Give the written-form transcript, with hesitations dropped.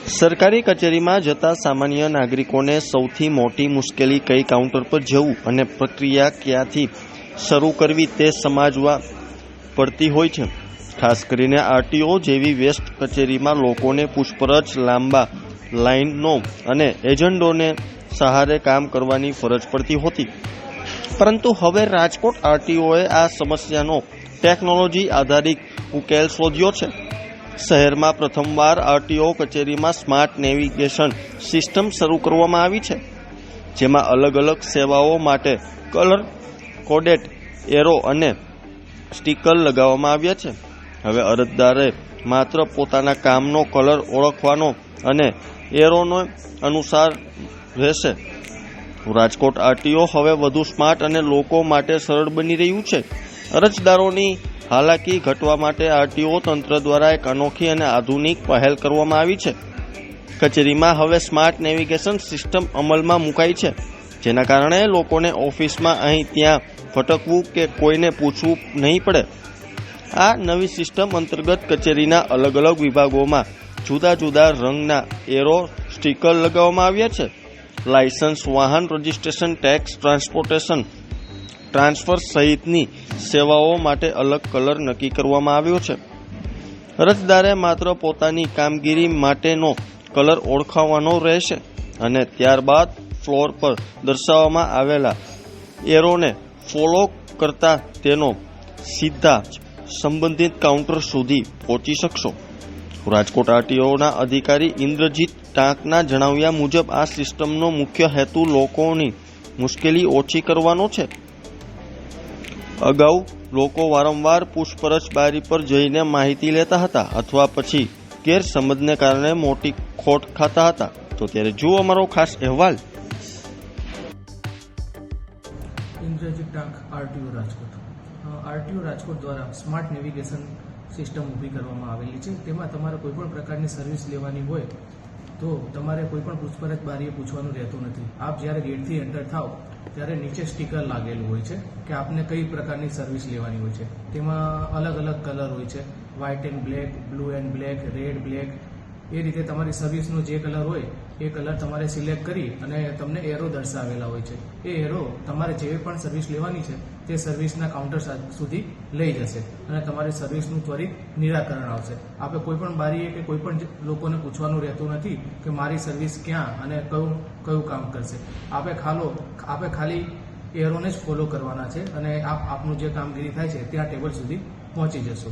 સરકારી કચેરીમાં જતા સામાન્ય નાગરિકોને સૌથી મોટી મુશ્કેલી કઈ કાઉન્ટર પર જવું અને પ્રક્રિયા ક્યાંથી શરૂ કરવી તે સમજવા પડતી હોય છે. ખાસ કરીને આરટીઓ જેવી વેસ્ટ કચેરીમાં લોકોને પૂછપરછ, લાંબા લાઇનો અને એજન્ડોને સહારે કામ કરવાની ફરજ પડતી હતી. પરંતુ હવે રાજકોટ આરટીઓએ આ સમસ્યાનો ટેકનોલોજી આધારિત ઉકેલ શોધ્યો છે. શહેરમાં પ્રથમવાર આરટીઓ કચેરીમાં સ્માર્ટ નેવિગેશન સિસ્ટમ શરૂ કરવામાં આવી છે, જેમાં અલગ અલગ સેવાઓ માટે કલર કોડેડ એરો અને સ્ટીકર લગાવવામાં આવ્યા છે. હવે અરજદારે માત્ર પોતાના કામનો કલર ઓળખવાનો અને એરોનો અનુસાર રહેશે. રાજકોટ આરટીઓ હવે વધુ સ્માર્ટ અને લોકો માટે સરળ બની રહ્યું છે. અરજદારોની હાલાકી ઘટવા માટે આરટીઓ તંત્ર દ્વારા એક અનોખી અને આધુનિક પહેલ કરવામાં આવી છે. કચેરીમાં હવે સ્માર્ટ નેવિગેશન સિસ્ટમ અમલમાં મુકાઈ છે, જેના કારણે લોકોને ઓફિસમાં અહીં ત્યાં ભટકવું કે કોઈને પૂછવું નહીં પડે. આ નવી સિસ્ટમ અંતર્ગત કચેરીના અલગ અલગ વિભાગોમાં જુદા જુદા રંગના એરો સ્ટીકર લગાવવામાં આવ્યા છે. લાયસન્સ, વાહન રજિસ્ટ્રેશન, ટેક્સ, ટ્રાન્સપોર્ટેશન, ટ્રાન્સફર સહિતની સેવાઓ માટે અલગ કલર નક્કી કરવામાં આવ્યો છે. અરજદારે માત્ર પોતાની કામગીરી માટેનો કલર ઓળખવાનો રહેશે અને ત્યારબાદ ફ્લોર પર દર્શાવવામાં આવેલા એરોને ફોલો કરતા તેનો સીધા સંબંધિત કાઉન્ટર સુધી પહોંચી શકશો. રાજકોટ આરટીઓના અધિકારી ઇન્દ્રજીત ટાંકના જણાવ્યા મુજબ આ સિસ્ટમનો મુખ્ય હેતુ લોકોની મુશ્કેલી ઓછી કરવાનો છે. અગાઉ લોકો વારંવાર પૂછપરછ બારી પર જઈને માહિતી લેતા હતા અથવા પછી ગેરસમજને કારણે મોટી ખોટ ખાતા હતા. તો ત્યારે જુઓ અમારો ખાસ અહેવાલ. ઇન્દ્રજીત ટાંક, આરટીઓ રાજકોટ. આરટીઓ રાજકોટ દ્વારા સ્માર્ટ નેવિગેશન સિસ્ટમ ઊભી કરવામાં આવેલી છે. તેમાં તમારે કોઈપણ પ્રકારની સર્વિસ લેવાની હોય તો તમારે કોઈપણ પૂછપરછ બારીએ પૂછવાનું રહેતું નથી. આપ જ્યારે ગેટથી એન્ટર થાવ ત્યારે નીચે સ્ટીકર લાગેલું હોય છે કે આપને કઈ પ્રકારની સર્વિસ લેવાની હોય છે. તેમાં અલગ અલગ કલર હોય છે, white and black, blue and black, red, black. એ રીતે તમારી સર્વિસનો જે કલર હોય એ કલર તમારે સિલેક્ટ કરી અને તમને એરો દર્શાવેલા હોય છે. એ એરો તમારે જે પણ સર્વિસ લેવાની છે તે સર્વિસના કાઉન્ટર સુધી લઈ જશે અને તમારી સર્વિસનું ત્વરિત નિરાકરણ આવશે. આપણે કોઈપણ બારીએ કે કોઈપણ લોકોને પૂછવાનું રહેતું નથી કે મારી સર્વિસ ક્યાં અને કયું કામ કરશે. આપણે ખાલી એરોને જ ફોલો કરવાના છે અને આપનું જે કામગીરી થાય છે ત્યાં ટેબલ સુધી પહોંચી જશો.